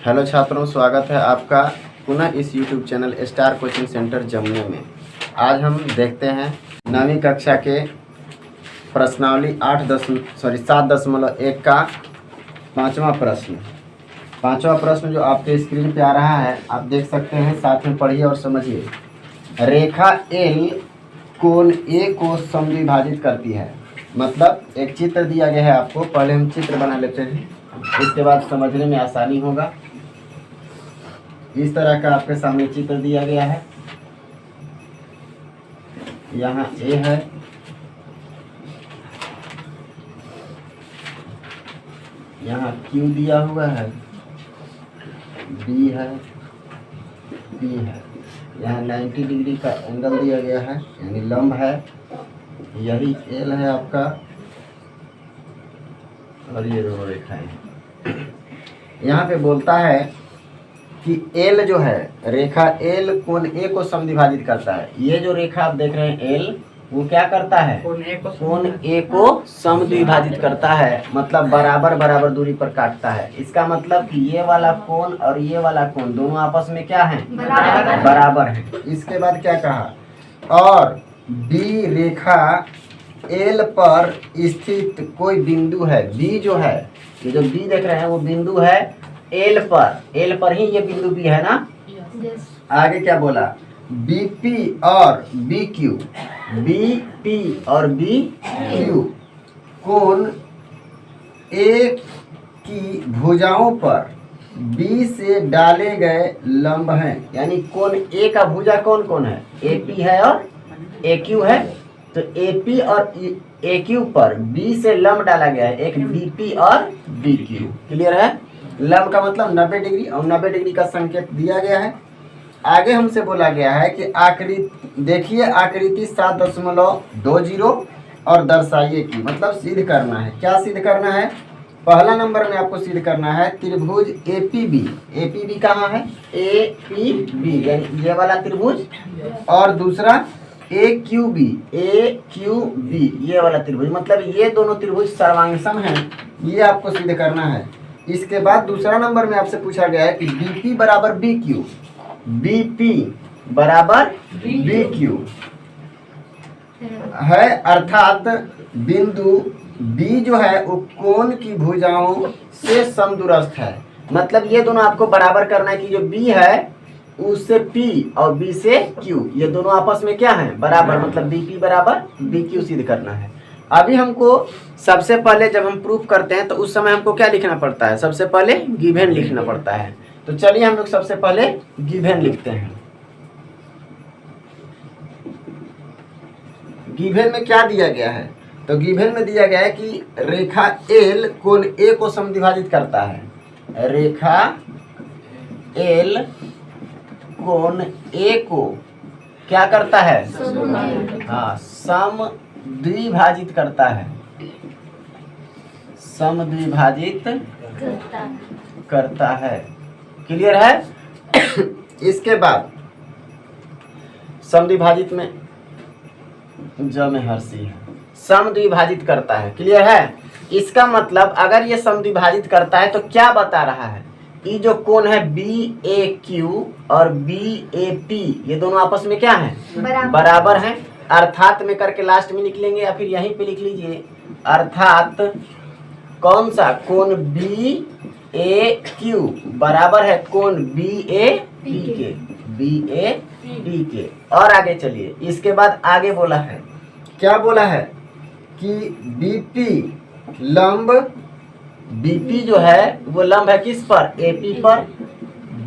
Hello छात्रों, स्वागत है आपका पुनः इस YouTube channel star coaching centre Jamune में। आज हम देखते हैं 9वीं कक्षा के प्रश्नावली 7.1 का पांचवा प्रश्न जो आपके स्क्रीन पे आ रहा है, आप देख सकते हैं। साथ में पढ़िए और समझिए। रेखा एल कोण ए को समद्विभाजित करती है। मतलब एक चित्र दिया गया है आपको, पहले हम चित्र बना लेते हैं, इसके बाद समझने में आसानी होगा। इस तरह का आपके सामने चित्र दिया गया है। यहाँ ए है, यहाँ क्यू दिया हुआ है, बी है, पी है। यहाँ 90 डिग्री का एंगल दिया गया है, यानी लंब है। यही एल है आपका, और ये दो रेखाएं। यहाँ पे बोलता है कि एल जो है, रेखा एल कोण ए को समद्विभाजित करता है। ये जो रेखा आप देख रहे हैं एल, वो क्या करता है? कोण ए को समद्विभाजित करता है। मतलब बराबर बराबर दूरी पर काटता है। इसका मतलब कि ये वाला कोण और ये वाला कोण दोनों आपस में क्या है? बराबर है। इसके बाद क्या कहा? और बी रेखा एल पर स्थित कोई बिंदु है। बी जो है, ये जो बी देख रहे हैं वो बिंदु है एल पर ही ये बिंदु बी है ना। आगे क्या बोला? बीपी और बीक्यू, बीपी और बीक्यू कोण ए की भुजाओं पर बी से डाले गए लंब हैं। यानी कोण ए का भुजा कौन कौन है? एपी है और एक्यू है। तो एपी और एक्यू पर बी से लंब डाला गया है, एक बीपी और बीक्यू। क्लियर है? लंब का मतलब 90 डिग्री, और 90 डिग्री का संकेत दिया गया है। आगे हमसे बोला गया है कि आकृति देखिए, आकृति 7.20 और दर्शाइए की। मतलब सिद्ध करना है। क्या सिद्ध करना है? पहला नंबर में आपको सिद्ध करना है त्रिभुज एपीबी। एपीबी कहाँ है? एपीबी यानी ये वाला त्रिभुज, और दूसरा एक्यूबी, एक्यूबी ये वाला त्रिभुज। मतलब ये दोनों त्रिभुज सर्वांगसम हैं। ये आपको सिद्ध करना है। इसके बाद दूसरा नंबर में आपसे पूछा गया है कि बीपी बराबर बीक्यू, बीपी बराबर बीक्यू है, अर्थात बिंदु बी जो है वो कोण की भुजाओं से समदूरस्थ है। मतलब ये दोनों आपको बराबर करना है कि जो बी है उससे पी और बी से क्यू, ये दोनों आपस में क्या है? बराबर। मतलब बीपी बराबर बीक्यू सिद्ध करना है। अभी हमको सबसे पहले जब हम प्रूफ करते हैं तो उस समय हमको क्या लिखना पड़ता है? सबसे पहले गिवन लिखना पड़ता है। तो चलिए हम लोग सबसे पहले गिवन लिखते हैं। गिवन में क्या दिया गया है? तो गिवन में दिया गया है कि रेखा एल कोण ए को समद्विभाजित करता है। रेखा एल कोण ए को क्या करता है? हाँ, समद्विभाजित करता है। समद्विभाजित करता है। क्लियर है? इसके बाद समद्विभाजित में ज में हर्षी है, समद्विभाजित करता है। क्लियर है? इसका मतलब अगर ये समद्विभाजित करता है तो क्या बता रहा है? ये जो कोण है बी ए क्यू और बी ए पी, ये दोनों आपस में क्या है? बराबर हैं। अर्थात में करके लास्ट में लिख लेंगे, या फिर यहीं पे लिख लीजिए। अर्थात कौन सा? कोण बी ए क्यू बराबर है कोण बी ए पी के, बी ए पी के। और आगे चलिए। इसके बाद आगे बोला है, क्या बोला है? कि बीपी लंब, बीपी जो है वो लंब है किस पर? एपी पर।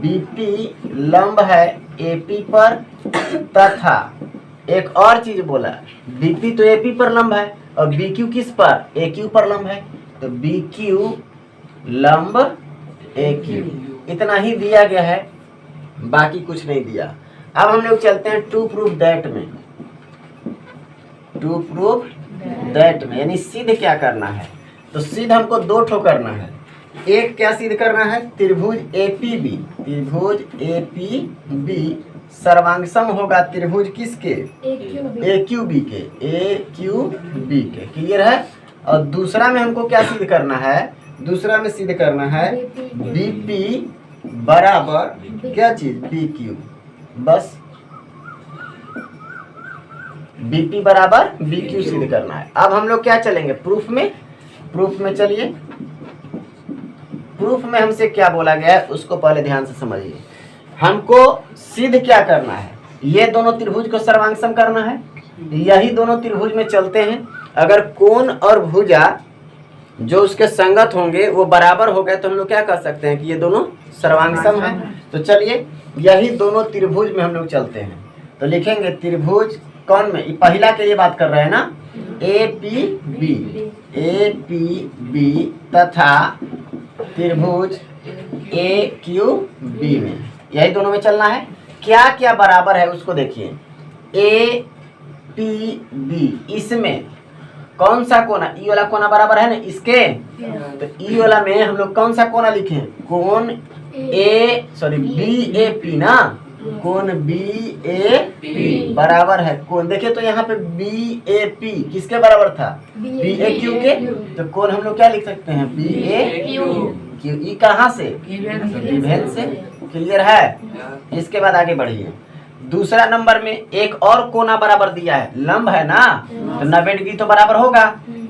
बीपी लंब है एपी पर, तथा एक और चीज बोला, बीपी तो एपी पर लंब है और बीक्यू किस पर? एक्यू पर लंब है। तो बीक्यू लंब एक्यू, इतना ही दिया गया है, बाकी कुछ नहीं दिया। अब हम लोग चलते हैं टू प्रूफ दैट में। टू प्रूफ दैट में यानी सिद्ध क्या करना है? तो सिद्ध हमको दो ठो करना है। एक क्या सिद्ध करना है? त्रिभुज एपीबी, त्रिभुज एपीबी सर्वांगसम होगा त्रिभुज किसके? एक्यूबी के, एक्यूबी के। क्लियर है? और दूसरा में हमको क्या सिद्ध करना है? दूसरा में सिद्ध करना है बीपी बराबर क्या चीज बी क्यू, बस बीपी बराबर बी क्यू सिद्ध करना है। अब हम लोग क्या चलेंगे प्रूफ में, प्रूफ में चलिए। प्रूफ में हमसे क्या बोला गया है उसको पहले ध्यान से समझिए। हमको सिद्ध क्या करना है, ये दोनों त्रिभुज को सर्वांगसम करना है। यही दोनों त्रिभुज में चलते हैं, अगर कोण और भुजा जो उसके संगत होंगे वो बराबर हो गए तो हम लोग क्या कर सकते हैं कि ये दोनों सर्वांगसम है। तो चलिए यही दोनों त्रिभुज में हम लोग चलते हैं। तो लिखेंगे त्रिभुज कौन में, पहला के लिए बात कर रहे हैं ना, ए पी बी तथा त्रिभुज ए क्यू बी में, यही दोनों में चलना है। क्या क्या बराबर है उसको देखिए। ए पी बी, इसमें कौन सा कोना, ई वाला कोना बराबर है ना इसके, तो ई वाला में हम लोग कौन सा कोना लिखे, कोण बी ए पी ना, कोण बी ए पी बराबर है कोण, देखिए तो यहाँ पे बी ए पी किसके बराबर था, बी ए क्यू के। तो कोण हम लोग क्या लिख सकते हैं, बी ए क्यू। ई कहाँ से, विभेद से। क्लियर है। इसके बाद आगे बढ़िए। दूसरा नंबर में एक और कोना बराबर दिया है, लंब है ना, तो 90 डिग्री तो बराबर होगा।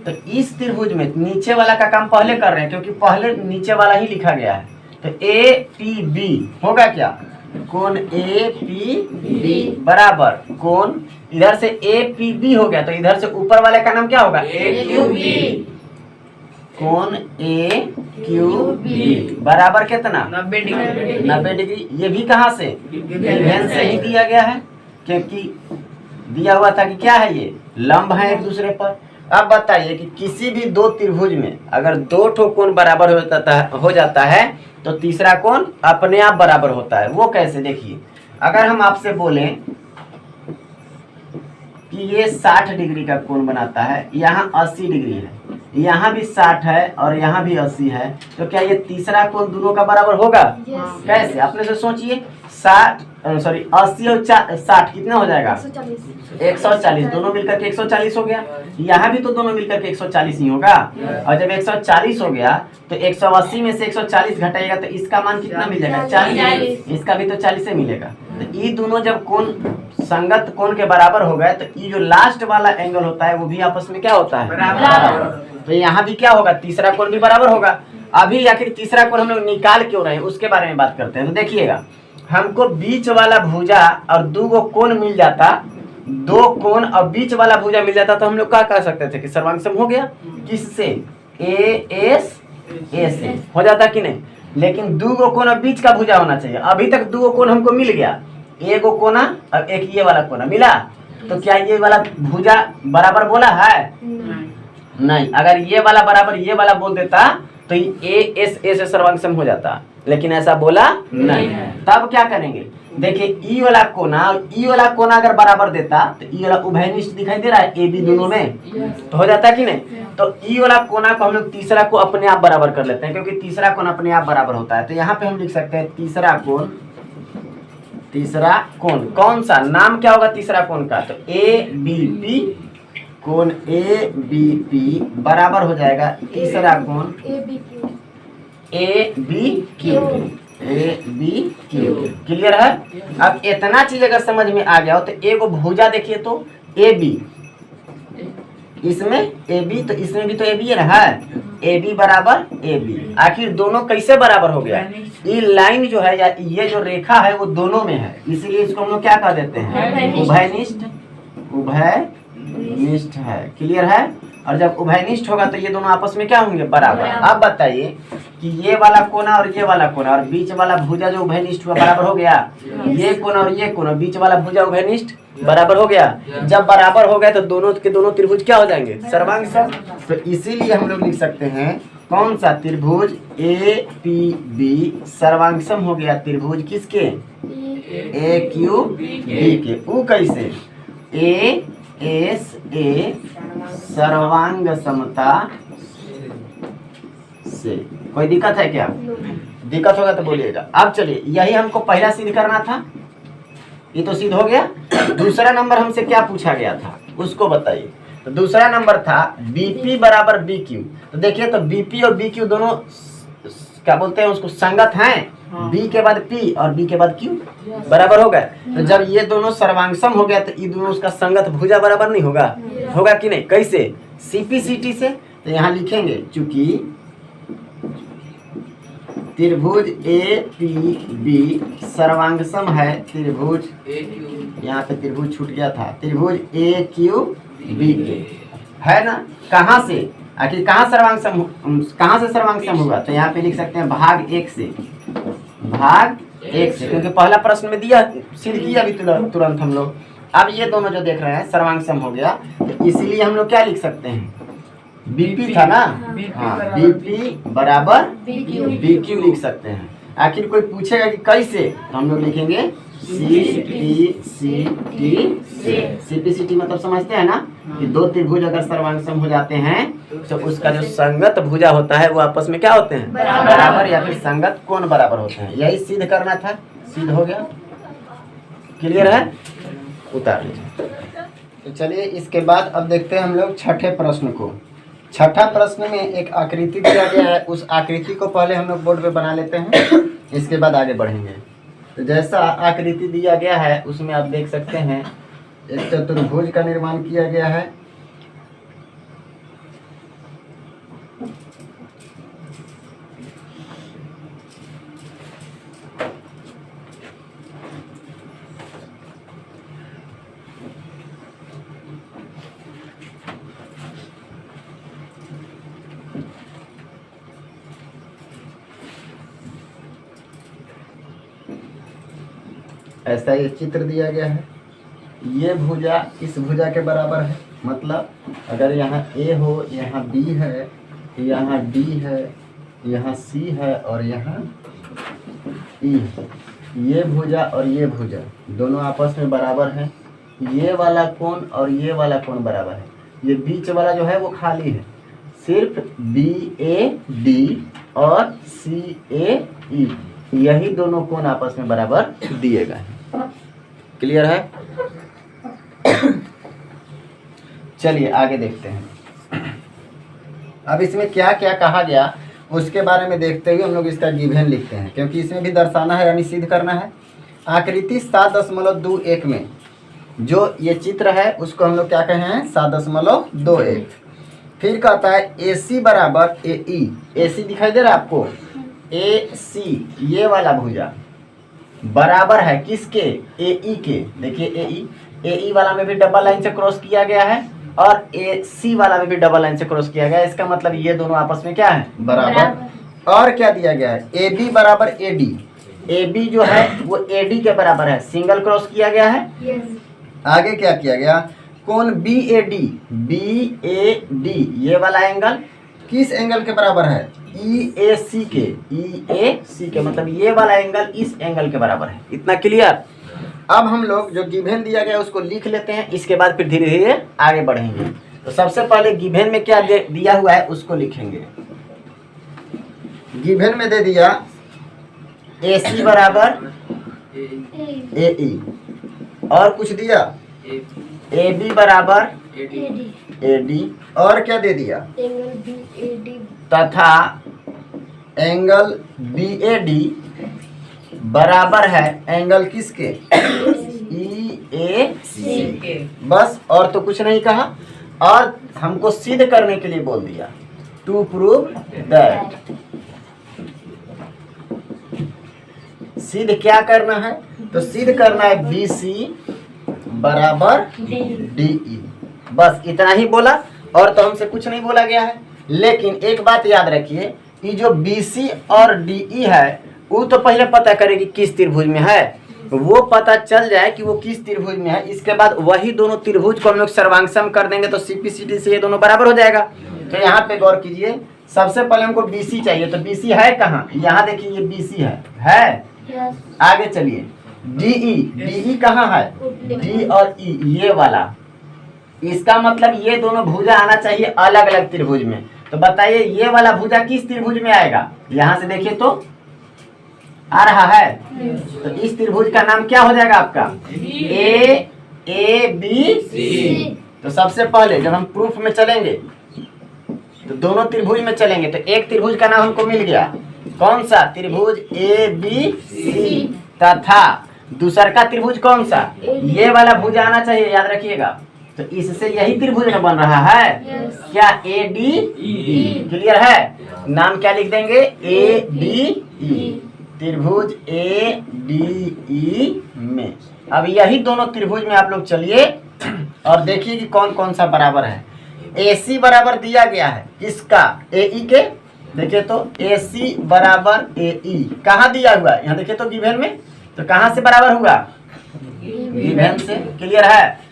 तो इस त्रिभुज में नीचे वाला का काम पहले कर रहे हैं क्योंकि पहले नीचे वाला ही लिखा गया है। तो ए पी बी होगा क्या, कोण ए पी बी बराबर कोण, इधर से ए पी बी हो गया तो इधर से ऊपर वाले का नाम क्या होगा, ए क्यू बी, कोण ए क्यू बी बराबर कितना, 90 डिग्री। 90 डिग्री। ये भी कहाँ से, विभेद से ही दिया गया है क्योंकि दिया हुआ था कि क्या है, ये लंब है एक दूसरे पर। अब बताइए कि किसी भी दो त्रिभुज में अगर दो ठो कोण बराबर हो जाता है तो तीसरा कोण अपने आप बराबर होता है। वो कैसे, देखिए अगर हम आपसे बोलें कि ये 60 डिग्री का कोण बनाता है, यहाँ 80 डिग्री है, यहाँ भी 60 है और यहाँ भी 80 है, तो क्या ये तीसरा कोण दोनों का बराबर होगा? कैसे, अपने से सोचिए। 80 और 60 कितना हो जाएगा, 140। दोनों मिलकर के 140 हो गया। यहाँ भी तो दोनों मिलकर के 140 ही होगा। और जब 140 हो गया तो 180 में से 140 घटाएगा तो इसका मान कितना मिल जाएगा, 40। इसका भी तो 40 से मिलेगा। तो ये दोनों जब कोण संगत कोण के बराबर हो गए तो ये जो लास्ट वाला एंगल होता है वो भी आपस में क्या होता है, बराबर। तो यहाँ भी क्या होगा, तीसरा कोण भी बराबर होगा। अभी आखिर तीसरा कोण हम लोग निकाल क्यों रहे हैं उसके बारे में बात करते हैं। तो देखिएगा, हमको बीच वाला भुजा और दो गो कोण मिल जाता, दो कोण और बीच वाला भुजा मिल जाता तो हम लोग क्या कह सकते थे कि सर्वांगसम हो गया। किससे, ए से हो जाता कि नहीं। लेकिन दो गो कोण और बीच का भुजा होना चाहिए। अभी तक दो गो कोण हमको मिल गया, एक गो कोना और एक ये वाला कोना मिला, तो क्या ये वाला भुजा बराबर बोला है, नहीं। अगर ये वाला बराबर ये वाला बोल देता तो ए से सर्वांगसम हो जाता, लेकिन ऐसा बोला नहीं। तब क्या करेंगे, देखिए ई वाला कोना और ई वाला कोना अगर बराबर देता तो ई वाला उभयनिष्ठ दिखाई दे रहा है ए बी दोनों में, तो हो जाता कि नहीं। तो ई वाला कोना को हम लोग तीसरा को अपने आप बराबर कर लेते हैं क्योंकि तीसरा कोण अपने आप बराबर होता है। तो यहाँ पे हम लिख सकते हैं तीसरा कोण कौन सा, नाम क्या होगा तीसरा कोण का, तो ए बी पी, कोण ए बी पी बराबर हो जाएगा तीसरा कोण ए बी क्यू। क्लियर है। अब इतना चीज अगर समझ में आ गया हो तो एगो भुजा देखिए तो ए बी, इसमें ए बी तो इसमें भी तो ए बी है, ए बी बराबर ए बी। आखिर दोनों कैसे बराबर हो गया, ये लाइन जो है या ये जो रेखा है वो दोनों में है, इसीलिए इसको हम लोग क्या कर देते हैं, उभयनिष्ठ है। क्लियर है। और जब उभयनिष्ठ होगा तो ये दोनों आपस में क्या होंगे, बराबर। अब बताइए कि ये वाला कोना और ये वाला कोना और बीच वाला भुजा जो उभयनिष्ठ हुआ बराबर हो गया, ये कोना और ये कोना बीच वाला भुजा उभयनिष्ठ बराबर हो गया। जब बराबर हो गया तो दोनों के दोनों त्रिभुज क्या हो जाएंगे, सर्वांगसम। तो इसीलिए हम लोग लिख सकते हैं कौन सा, त्रिभुज ए पी बी सर्वांगसम हो गया त्रिभुज किसके, ए क्यू बी के। वो कैसे, ए एस ए सर्वांग समता से। कोई दिक्कत है क्या, दिक्कत होगा तो बोलिएगा। अब चलिए, यही हमको पहला सिद्ध करना था, ये तो सिद्ध हो गया। दूसरा नंबर हमसे क्या पूछा गया था उसको बताइए। तो दूसरा नंबर था बीपी बराबर बी क्यू। तो देखिए, तो बीपी और बी क्यू दोनों क्या बोलते हैं उसको, संगत हैं। बी के बाद पी और बी के बाद क्यू बराबर हो गए। तो जब ये दोनों सर्वांगसम हो गया तो ये दोनों उसका संगत भुजा बराबर नहीं होगा? होगा कि नहीं? कैसे? सीपीसीटी से। तो यहाँ लिखेंगे चूंकि त्रिभुज ए पी बी सर्वांगसम है त्रिभुज, यहाँ पे त्रिभुज छूट गया था, त्रिभुज ए क्यू बी के, है ना? कहाँ से आखिर कहाँ सर्वांगसम, कहाँ से सर्वांगसम होगा? तो यहाँ पे लिख सकते हैं भाग एक से, भाग एक से, क्योंकि पहला प्रश्न में दिया, सिद्ध किया भी तुरंत हम लोग। अब ये दोनों जो देख रहे हैं सर्वांगसम हो गया, तो इसीलिए हम लोग क्या लिख सकते हैं? बीपी था ना, हाँ, बीपी बराबर बीक्यू लिख सकते हैं। आखिर कोई पूछेगा कि कैसे, तो हम लोग लिखेंगे सीपीसीटी से। सीपीसीटी मतलब समझते हैं ना कि दो त्रिभुज अगर सर्वांगसम हो जाते हैं तो उसका जो संगत भुजा होता है वो आपस में क्या होते हैं? बराबर, या फिर संगत कोण बराबर होते हैं। यही सिद्ध करना था, सिद्ध हो गया। क्लियर है? उतार लीजिए। तो चलिए इसके बाद अब देखते हैं हम लोग छठे प्रश्न को। छठा प्रश्न में एक आकृति दिया गया है, उस आकृति को पहले हम लोग बोर्ड पे बना लेते हैं, इसके बाद आगे बढ़ेंगे। तो जैसा आकृति दिया गया है उसमें आप देख सकते हैं एक चतुर्भुज का निर्माण किया गया है। ऐसा ये चित्र दिया गया है। ये भुजा इस भुजा के बराबर है, मतलब अगर यहाँ ए हो, यहाँ बी है, यहाँ डी है, यहाँ सी है और यहाँ ई है। ये भुजा और ये भुजा दोनों आपस में बराबर हैं। ये वाला कोण और ये वाला कोण बराबर है। ये बीच वाला जो है वो खाली है, सिर्फ बी ए डी और सी ए ई, यही दोनों कोण आपस में बराबर दिए गए हैं। क्लियर है? चलिए आगे देखते हैं। अब इसमें क्या क्या कहा गया उसके बारे में देखते हुए हम लोग इसका गिवन लिखते हैं, क्योंकि इसमें भी दर्शाना है यानी सिद्ध करना है। आकृति 7.21 में जो ये चित्र है उसको हम लोग क्या कहे हैं? 7.21। फिर कहता है AC बराबर AE। AC दिखाई दे रहा है आपको? AC ये वाला भुजा बराबर है किसके? AE के। देखिए AE वाला में भी डबल लाइन से क्रॉस किया गया है और AC वाला में भी डबल लाइन से क्रॉस किया गया है। इसका मतलब ये दोनों आपस में क्या है? बराबर। और क्या दिया गया है? AB बराबर AD। AB जो है वो AD के बराबर है, सिंगल क्रॉस किया गया है। आगे क्या किया गया? कोण BAD, BAD ये वाला एंगल किस एंगल के बराबर है? EAC के। EAC के मतलब ये वाला एंगल इस एंगल के बराबर है। इतना क्लियर? अब हम लोग जो गिवन दिया गया उसको लिख लेते हैं, इसके बाद फिर धीरे धीरे आगे बढ़ेंगे। तो सबसे पहले गिवन में क्या दिया हुआ है उसको लिखेंगे। गिवन में दे दिया AC बराबर AE, और कुछ दिया AB बराबर AD, और क्या दे दिया? तथा एंगल BAD बराबर है एंगल किसके? EAC। बस, और तो कुछ नहीं कहा, और हमको सिद्ध करने के लिए बोल दिया, टू प्रूव दैट। सिद्ध क्या करना है? तो सिद्ध करना है BC बराबर DE। बस इतना ही बोला, और तो हमसे कुछ नहीं बोला गया है। लेकिन एक बात याद रखिए कि जो BC और DE है वो तो पहले पता करेगी किस त्रिभुज में है, वो पता चल जाए कि वो किस त्रिभुज में है, इसके बाद वही दोनों त्रिभुज को हम लोग सर्वांगसम कर देंगे तो CPCT से ये दोनों बराबर हो जाएगा। तो यहाँ पे गौर कीजिए, सबसे पहले हमको BC चाहिए, तो BC है कहाँ? यहाँ देखिए ये BC है। आगे चलिए DE कहाँ है? D और E ये वाला, इसका मतलब ये दोनों भुजा आना चाहिए अलग अलग त्रिभुज में। तो बताइए ये वाला भुजा किस त्रिभुज में आएगा? यहाँ से देखिए तो आ रहा है, तो इस त्रिभुज का नाम क्या हो जाएगा आपका? ABC। तो सबसे पहले जब हम प्रूफ में चलेंगे तो दोनों त्रिभुज में चलेंगे, तो एक त्रिभुज का नाम हमको मिल गया कौन सा त्रिभुज ए बी सी तथा दूसर का त्रिभुज कौन सा, ये वाला भुज आना चाहिए, याद रखिएगा। तो इससे यही त्रिभुज में बन रहा है क्या, ए डी ई। क्लियर है, नाम क्या लिख देंगे, ए डी ई, त्रिभुज ए डी ई में। अब यही दोनों त्रिभुज में आप लोग चलिए और देखिए कि कौन कौन सा बराबर है। ए सी बराबर दिया गया है किसका, ए ई के। देखिए तो ए सी बराबर ए ई कहाँ दिया हुआ है, यहाँ देखिए तो गिवन में, तो कहाँ से बराबर हुआ, गिवन से। क्लियर है।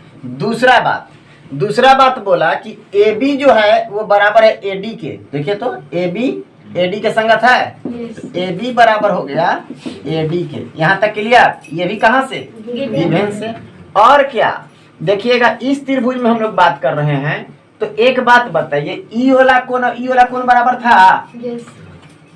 दूसरा बात बोला कि ए बी जो है वो बराबर है ए डी के। देखिए तो ए बी ए डी के संगत है, तो ए बी बराबर हो गया ए डी के। यहाँ तक क्लियर। ये भी कहाँ से, गिवन से। और क्या देखिएगा, इस त्रिभुज में हम लोग बात कर रहे हैं, तो एक बात बताइए, ई वाला कोण बराबर था।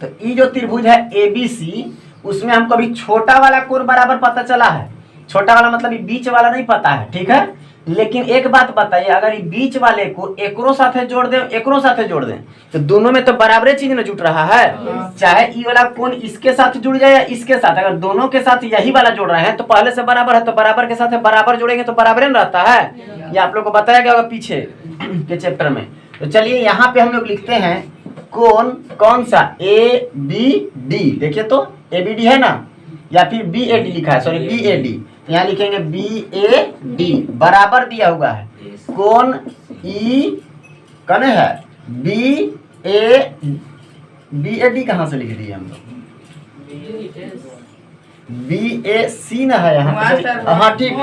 तो ई जो त्रिभुज है ए बी सी, उसमें हमको अभी छोटा वाला कोण बराबर पता चला है। छोटा वाला मतलब ये बीच वाला नहीं पता है, ठीक है। लेकिन एक बात बताइए, अगर ये बीच वाले को एकरो साथे जोड़ दें, एकरो साथे जोड़ दें, तो दोनों में तो बराबर चीज में जुट रहा है। चाहे ई वाला कोण इसके साथ जुड़ जाए या इसके साथ, अगर दोनों के साथ यही वाला जोड़ रहे हैं तो पहले से बराबर है, तो बराबर के साथ बराबर जोड़ेंगे तो बराबर न रहता है। ये आप लोग को बताया गया होगा पीछे के चैप्टर में। तो चलिए यहाँ पे हम लोग लिखते हैं कोण कौन सा, ए बी डी। देखिए तो ए बी डी है ना, या फिर बी ए डी लिखा है, सॉरी बी ए डी। तो यहाँ लिखेंगे बी ए डी बराबर दिया हुआ है कोण ई कने है बी ए डी कहाँ से लिख दिए हम लोग, बी ए सी ना है यहाँ। हाँ ठीक,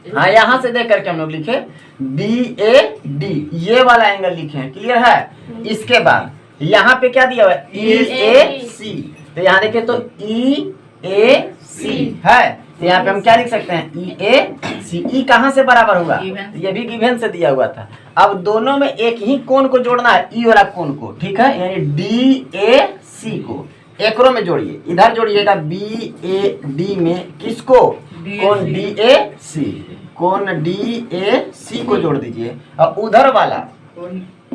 हाँ यहाँ से देख करके हम लोग लिखे बी ए डी, ये वाला एंगल लिखे हैं। क्लियर है। इसके बाद यहाँ पे क्या दिया हुआ है, ई ए सी। तो यहाँ देखिए तो ई ए सी है, तो यहाँ पे हम क्या लिख सकते हैं, ई ए सी। ई कहाँ से बराबर होगा, ये भी गिवन से दिया हुआ था। अब दोनों में एक ही कोण को जोड़ना है, ई वाला कोण को, ठीक है। यानी डी ए सी को एकरो में जोड़िए, इधर जोड़िएगा बी ए डी में किसको, कोण डी ए सी, कोण डी ए सी को जोड़ दीजिए। और उधर वाला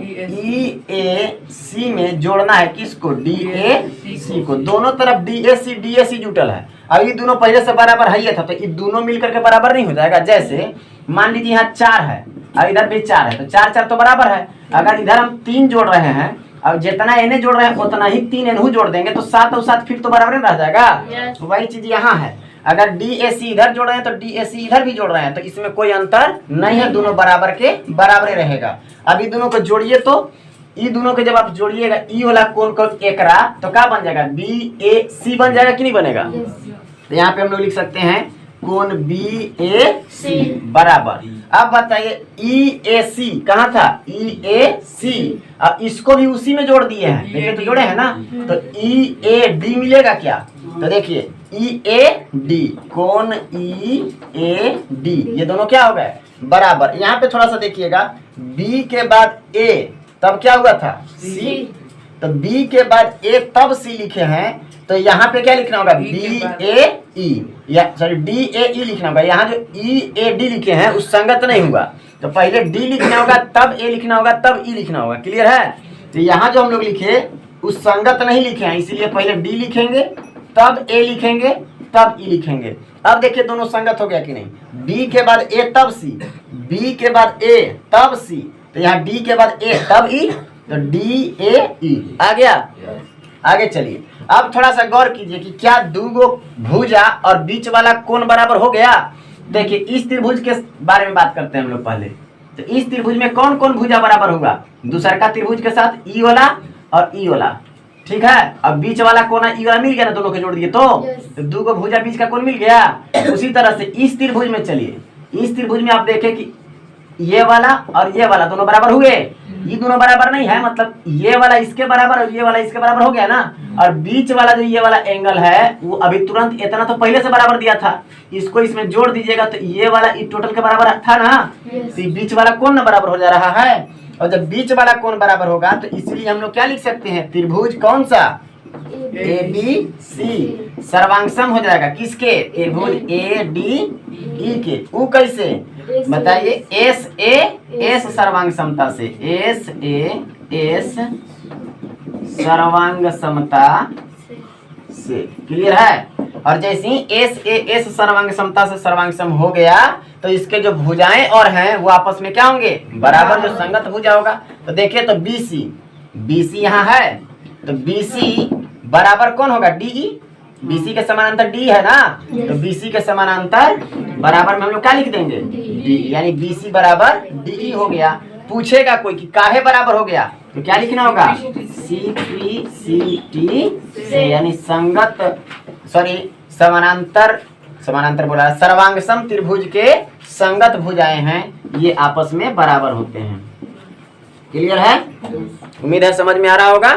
ई ए सी में जोड़ना है किसको, डी ए सी को। दोनों तरफ डी ए सी जुटल है। अब ये दोनों पहले से बराबर है था, तो ये दोनों मिलकर के बराबर नहीं हो जाएगा। जैसे मान लीजिए यहाँ 4 है और इधर भी 4 है, तो 4 तो बराबर है। अगर इधर हम 3 जोड़ रहे हैं, अब जितना एने जोड़ रहे हैं उतना ही 3 एनहू जोड़ देंगे, तो 7 और 7 फिर तो बराबर रह जाएगा। वही चीज यहाँ है। अगर डी ए सी इधर जोड़ रहे हैं तो डी ए सी इधर भी जोड़ रहे हैं, तो इसमें कोई अंतर नहीं है, दोनों बराबर के बराबर रहेगा। अभी दोनों को जोड़िए, तो ई दोनों को जब आप जोड़िएगा, ई वाला कोण को एकरा, तो क्या बन जाएगा, बी ए सी बन जाएगा कि नहीं बनेगा। तो यहाँ पे हम लोग लिख सकते हैं कोण बी ए सी बराबर। अब बताइए ई ए सी कहाँ था, ई ए सी, अब इसको भी उसी में जोड़ दिए हैं, देखिए तो जोड़े हैं ना। तो ई ए डी मिलेगा क्या, तो देखिए ई ए डी, कोण ई ए डी, ये दोनों क्या हो गए, बराबर। यहाँ पे थोड़ा सा देखिएगा, बी के बाद ए तब क्या हुआ था, सी। तो बी के बाद ए तब सी लिखे हैं, तो यहाँ पे क्या लिखना होगा, बी ए ई, या सॉरी डी ए ई लिखना होगा। यहाँ जो ई ए डी लिखे हैं उस संगत नहीं हुआ, तो पहले डी लिखना होगा, तब ए लिखना होगा, तब ई लिखना होगा। क्लियर है। तो यहाँ जो हम लोग लिखे उस संगत नहीं लिखे हैं, इसलिए पहले डी लिखेंगे, तब ए लिखेंगे, तब ई लिखेंगे। अब देखिए दोनों संगत हो गया कि नहीं, बी के बाद ए तब सी, बी के बाद ए तब सी, तो यहाँ डी के बाद ए तब ई, तो डी ए ई आ गया। आगे चलिए, अब थोड़ा सा गौर कीजिए कि क्या दूगो भुजा और बीच वाला कोण बराबर हो गया। देखिए इस त्रिभुज के बारे में बात करते हैं हम लोग पहले। तो इस त्रिभुज में कौन कौन भुजा बराबर होगा, दूसर का त्रिभुज के साथ ई वाला और ई वाला, ठीक है। अब बीच वाला कोना ई वाला मिल गया ना, दोनों के जोड़ दिए तो दूगो भुजा बीच का कोण मिल गया। उसी तरह से इस त्रिभुज में चलिए, इस त्रिभुज में आप देखें कि ये वाला और ये वाला दोनों बराबर हुए, ये दोनों बराबर नहीं है, मतलब ये वाला इसके बराबर और ये वाला इसके बराबर हो गया ना। और बीच वाला जो ये वाला एंगल है वो अभी तुरंत इतना तो पहले से बराबर दिया था, इसको इसमें जोड़ दीजिएगा तो ये वाला इस टोटल के बराबर था ना। तो बीच वाला कोण बराबर हो जा रहा है, और जब बीच वाला कोण बराबर होगा तो इसलिए हम लोग क्या लिख सकते हैं, त्रिभुज कौन सा, ए बी सी सर्वांगसम हो जाएगा किसके, त्रिभुज ए डी ई के। वो कैसे बताइए, एस ए एस सर्वांग समता से, एस ए एस सर्वांग समता से। क्लियर है। और जैसे ही एस ए एस सर्वांग समता से सर्वांग सम हो गया तो इसके जो भुजाएं और हैं वो आपस में क्या होंगे, बराबर, जो संगत भुजा होगा। तो देखिए तो BC, BC यहाँ है तो BC बराबर कौन होगा, DE। BC के समानांतर D है ना, तो BC के समानांतर बराबर में हम लोग क्या लिख देंगे, D, यानी BC बराबर DE हो गया। पूछेगा कोई कि काहे बराबर हो गया, तो क्या लिखना होगा, CPCT से, यानी संगत समानांतर, समानांतर बोला, सर्वांगसम त्रिभुज के संगत भुजाएं हैं, ये आपस में बराबर होते हैं। क्लियर है। उम्मीद है समझ में आ रहा होगा।